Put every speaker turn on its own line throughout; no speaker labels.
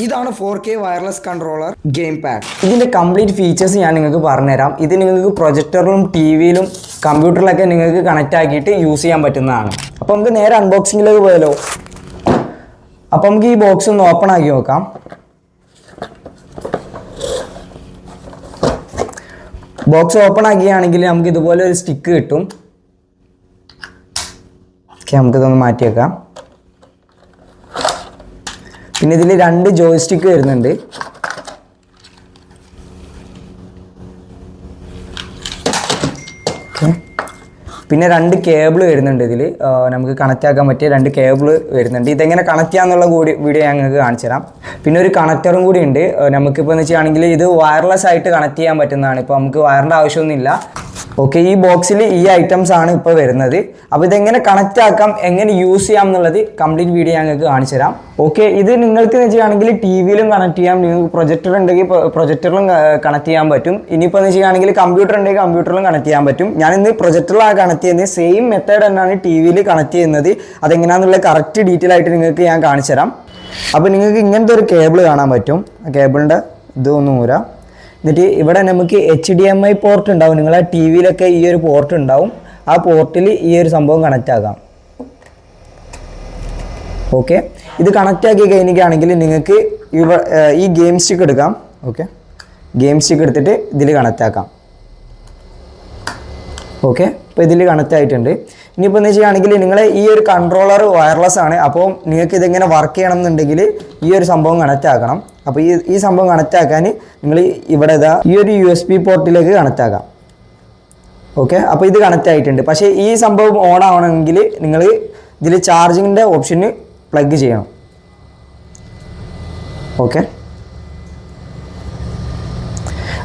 ഇതാണ് 4K wireless controller game pad.
ഇതിൻ്റെ complete features ഞാൻ നിങ്ങൾക്ക് പറഞ്ഞുതരാം. ഇത് നിങ്ങൾക്ക് പ്രൊജക്ടറിലും ടി വിയിലും കമ്പ്യൂട്ടറിലൊക്കെ നിങ്ങൾക്ക് കണക്റ്റ് ആക്കിയിട്ട് യൂസ് ചെയ്യാൻ പറ്റുന്നതാണ്. അപ്പോൾ നമുക്ക് നേരെ അൺബോക്സിങ്ങിലേക്ക് പോയാലോ. അപ്പോൾ നമുക്ക് ഈ ബോക്സ് ഒന്ന് ഓപ്പൺ ആക്കി നോക്കാം. ബോക്സ് ഓപ്പൺ ആക്കിയാണെങ്കിൽ നമുക്ക് ഇതുപോലെ ഒരു സ്റ്റിക്ക് കിട്ടും. നമുക്കിതൊന്ന് മാറ്റി വെക്കാം. പിന്നെ ഇതിൽ 2 ജോയ്സ്റ്റിക്ക് വരുന്നുണ്ട്. പിന്നെ 2 കേബിൾ വരുന്നുണ്ട്. ഇതിൽ നമുക്ക് കണക്റ്റ് ആക്കാൻ പറ്റിയ 2 കേബിൾ വരുന്നുണ്ട്. ഇതെങ്ങനെ കണക്ട് ചെയ്യാന്നുള്ള വീഡിയോ ഞാൻ നിങ്ങൾക്ക് കാണിച്ചു തരാം. പിന്നെ ഒരു കണക്ടറും കൂടി ഉണ്ട്. നമുക്കിപ്പോൾ എന്ന് വെച്ചാണെങ്കിൽ ഇത് വയർലെസ് ആയിട്ട് കണക്ട് ചെയ്യാൻ പറ്റുന്നതാണ്. ഇപ്പോൾ നമുക്ക് വയറിൻ്റെ ആവശ്യമൊന്നുമില്ല. ഓക്കെ, ഈ ബോക്സിൽ ഈ ഐറ്റംസ് ആണ് ഇപ്പോൾ വരുന്നത്. അപ്പോൾ ഇതെങ്ങനെ കണക്റ്റ് ആക്കാം, എങ്ങനെ യൂസ് ചെയ്യാം എന്നുള്ളത് കംപ്ലീറ്റ് വീഡിയോ ഞങ്ങൾക്ക് കാണിച്ചു തരാം. ഓക്കെ, ഇത് നിങ്ങൾക്ക് എന്ന് വെച്ചിട്ടുണ്ടെങ്കിൽ ടി വിയിലും കണക്ട് ചെയ്യാം. നിങ്ങൾക്ക് പ്രൊജക്ടർ ഉണ്ടെങ്കിൽ പ്രൊജക്ടറിലും കണക്ട് ചെയ്യാൻ പറ്റും. ഇനിയിപ്പോൾ എന്ന് വെച്ചിട്ടുണ്ടെങ്കിൽ കമ്പ്യൂട്ടർ ഉണ്ടെങ്കിൽ കമ്പ്യൂട്ടറിലും കണക്ട് ചെയ്യാൻ പറ്റും. ഞാനിന്ന് പ്രൊജക്ടറിലാണ് കണക്ട് ചെയ്യുന്നത്. സെയിം മെത്തേഡ് തന്നെയാണ് ടി വിയിൽ കണക്ട് ചെയ്യുന്നത്. അതെങ്ങനെയാണെന്നുള്ള കറക്റ്റ് ഡീറ്റെയിൽ ആയിട്ട് നിങ്ങൾക്ക് ഞാൻ കാണിച്ചു തരാം. അപ്പോൾ നിങ്ങൾക്ക് ഇങ്ങനത്തെ ഒരു കേബിൾ കാണാൻ പറ്റും. കേബിളിൻ്റെ ഇതൊന്നും ഊരാം. എന്നിട്ട് ഇവിടെ നമുക്ക് HDMI പോർട്ട് ഉണ്ടാവും. നിങ്ങളെ ടി വിയിലൊക്കെ ഈ ഒരു പോർട്ട് ഉണ്ടാവും. ആ പോർട്ടിൽ ഈ ഒരു സംഭവം കണക്റ്റ് ആക്കാം. ഓക്കെ, ഇത് കണക്റ്റ് ആക്കി കഴിഞ്ഞിട്ടാണെങ്കിൽ നിങ്ങൾക്ക് ഈ ഗെയിം സ്റ്റിക്ക് എടുക്കാം. ഓക്കെ, ഗെയിം സ്റ്റിക്ക് എടുത്തിട്ട് ഇതിൽ കണക്റ്റ് ആക്കാം. ഓക്കെ, ഇപ്പോൾ ഇതിൽ കണക്റ്റ് ആയിട്ടുണ്ട്. ഇനിയിപ്പോൾ എന്ന് വെച്ചിട്ടുണ്ടെങ്കിൽ നിങ്ങളെ ഈ ഒരു കൺട്രോളർ വയർലെസ് ആണ്. അപ്പോൾ നിങ്ങൾക്ക് ഇതെങ്ങനെ വർക്ക് ചെയ്യണം എന്നുണ്ടെങ്കിൽ ഈ ഒരു സംഭവം കണക്റ്റ് ആക്കണം. അപ്പോൾ ഈ സംഭവം കണക്റ്റ് ആക്കാൻ നിങ്ങൾ ഇവിടെ ഈ ഒരു USB പോർട്ടിലേക്ക് കണക്റ്റ് ആക്കാം. ഓക്കെ, അപ്പോൾ ഇത് കണക്റ്റ് ആയിട്ടുണ്ട്. പക്ഷേ ഈ സംഭവം ഓൺ ആവണമെങ്കിൽ നിങ്ങൾ ഇതിൽ ചാർജിങ്ങിൻ്റെ ഓപ്ഷന് പ്ലഗ് ചെയ്യണം. ഓക്കെ,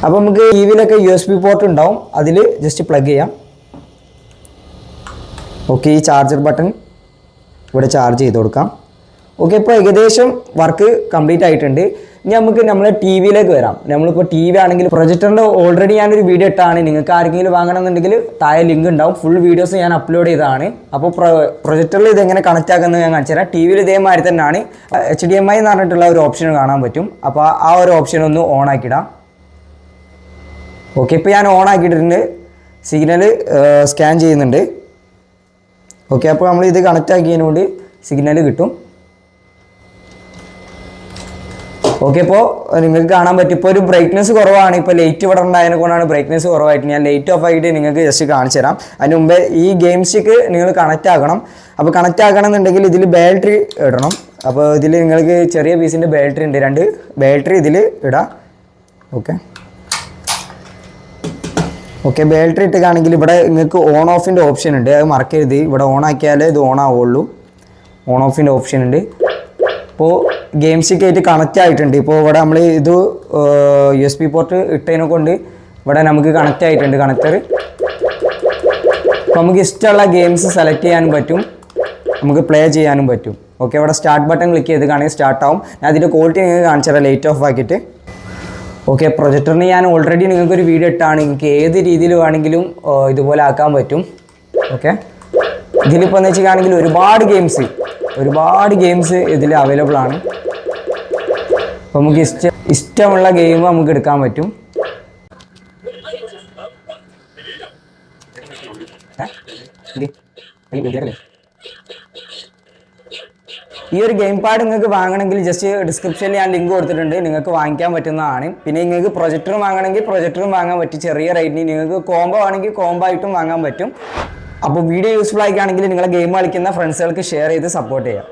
അപ്പോൾ നമുക്ക് ടി വിയിലൊക്കെ USB പോർട്ട് ഉണ്ടാവും. അതിൽ ജസ്റ്റ് പ്ലഗ് ചെയ്യാം. ഓക്കെ, ഈ ചാർജർ ബട്ടൺ ഇവിടെ ചാർജ് ചെയ്ത് കൊടുക്കാം. ഓക്കെ, ഇപ്പോൾ ഏകദേശം വർക്ക് കംപ്ലീറ്റ് ആയിട്ടുണ്ട്. ഇനി നമുക്ക് നമ്മളെ ടി വിയിലേക്ക് വരാം. നമ്മളിപ്പോൾ ടി വി ആണെങ്കിൽ പ്രൊജക്ടറിൻ്റെ ഓൾറെഡി ഞാനൊരു വീഡിയോ ഇട്ടാണ്. നിങ്ങൾക്ക് ആർക്കെങ്കിലും വാങ്ങണമെന്നുണ്ടെങ്കിൽ താഴെ ലിങ്ക് ഉണ്ടാവും. ഫുൾ വീഡിയോസ് ഞാൻ അപ്ലോഡ് ചെയ്തതാണ്. അപ്പോൾ പ്രൊജക്ടറിൽ ഇതെങ്ങനെ കണക്റ്റ് ആക്കുന്നത് ഞാൻ കാണിച്ചു തരാം. ടി വിയിൽ ഇതേമാതിരി തന്നെയാണ്. HDMI എന്ന് പറഞ്ഞിട്ടുള്ള ഒരു ഓപ്ഷൻ കാണാൻ പറ്റും. അപ്പോൾ ആ ഒരു ഓപ്ഷൻ ഒന്ന് ഓൺ ആക്കിയിടാം. ഓക്കെ, ഇപ്പോൾ ഞാൻ ഓൺ ആക്കിയിട്ടുണ്ട്. സിഗ്നൽ സ്കാൻ ചെയ്യുന്നുണ്ട്. ഓക്കെ, അപ്പോൾ നമ്മൾ ഇത് കണക്റ്റ് ആക്കിയതിനോട് സിഗ്നൽ കിട്ടും. ഓക്കെ, ഇപ്പോൾ നിങ്ങൾക്ക് കാണാൻ പറ്റും. ഇപ്പോൾ ഒരു ബ്രൈറ്റ്നസ് കുറവാണ്. ഇപ്പോൾ ലൈറ്റ് ഇവിടെ ഉണ്ടായതിനെ കൊണ്ടാണ് ബ്രൈറ്റ്നസ് കുറവായിട്ട്. ഞാൻ ലൈറ്റ് ഓഫ് ആക്കിയിട്ട് നിങ്ങൾക്ക് ജസ്റ്റ് കാണിച്ചു തരാം. അതിന് മുമ്പേ ഈ ഗെയിം സ്റ്റിക്ക് നിങ്ങൾ കണക്റ്റ് ആക്കണം. അപ്പോൾ കണക്റ്റ് ആക്കണം എന്നുണ്ടെങ്കിൽ ഇതിൽ ബാറ്ററി ഇടണം. അപ്പോൾ ഇതിൽ നിങ്ങൾക്ക് ചെറിയ പീസിൻ്റെ ബാറ്ററി ഉണ്ട്. 2 ബാറ്ററി ഇതിൽ ഇടാം. ഓക്കെ, ഓക്കെ, ബാറ്ററി ഇട്ടുകയാണെങ്കിൽ ഇവിടെ നിങ്ങൾക്ക് ഓൺ ഓഫിൻ്റെ ഓപ്ഷൻ ഉണ്ട്. അത് മറക്കരുത്. ഇവിടെ ഓൺ ആക്കിയാലേ ഇത് ഓൺ ആവുള്ളൂ. ഓൺ ഓഫിൻ്റെ ഓപ്ഷൻ ഉണ്ട്. ഇപ്പോൾ ഗെയിം സ്റ്റിക്ക് ആയിട്ട് കണക്റ്റ് ആയിട്ടുണ്ട്. ഇപ്പോൾ ഇവിടെ നമ്മൾ ഇത് USB പോർട്ട് ഇട്ടതിനെ കൊണ്ട് ഇവിടെ നമുക്ക് കണക്റ്റ് ആയിട്ടുണ്ട് കണക്ടർ. അപ്പോൾ നമുക്ക് ഇഷ്ടമുള്ള ഗെയിംസ് സെലക്ട് ചെയ്യാനും പറ്റും, നമുക്ക് പ്ലേ ചെയ്യാനും പറ്റും. ഓക്കെ, ഇവിടെ സ്റ്റാർട്ട് ബട്ടൺ ക്ലിക്ക് ചെയ്ത് കാണുകയും സ്റ്റാർട്ട് ആവും. ഞാൻ അതിൻ്റെ ക്വാളിറ്റി നിങ്ങൾക്ക് കാണിച്ചു തരാം ലൈറ്റ് ഓഫ് ആക്കിയിട്ട്. ഓക്കെ, പ്രൊജക്ടറിന് ഞാൻ ഓൾറെഡി നിങ്ങൾക്കൊരു വീഡിയോ ഇട്ടാണ്. നിങ്ങൾക്ക് ഏത് രീതിയിൽ വേണമെങ്കിലും ഇതുപോലെ ആക്കാൻ പറ്റും. ഓക്കെ, ഇതിലിപ്പോൾ എന്ന് വെച്ചിട്ടാണെങ്കിൽ ഒരുപാട് ഗെയിംസ് ഇതിൽ അവൈലബിൾ ആണ്. അപ്പോൾ നമുക്ക് ഇഷ്ടമുള്ള ഗെയിം നമുക്ക് എടുക്കാൻ പറ്റും. ഈ ഒരു ഗെയിം പാഡ് നിങ്ങൾക്ക് വാങ്ങണമെങ്കിൽ ജസ്റ്റ് ഡിസ്ക്രിപ്ഷനിൽ ഞാൻ ലിങ്ക് കൊടുത്തിട്ടുണ്ട്. നിങ്ങൾക്ക് വാങ്ങിക്കാൻ പറ്റുന്നതാണ്. പിന്നെ നിങ്ങൾക്ക് പ്രൊജക്ടറും വാങ്ങണമെങ്കിൽ പ്രൊജക്ടറും വാങ്ങാൻ പറ്റും ചെറിയ റേറ്റിന്. നിങ്ങൾക്ക് കോംബോ ആണെങ്കിൽ കോംബോ ആയിട്ടും വാങ്ങാൻ പറ്റും. അപ്പോൾ വീഡിയോ യൂസ്ഫുൾ ആയിക്കാണെങ്കിൽ നിങ്ങളെ ഗെയിം കളിക്കുന്ന ഫ്രണ്ട്സുകൾക്ക് ഷെയർ ചെയ്ത് സപ്പോർട്ട് ചെയ്യാം.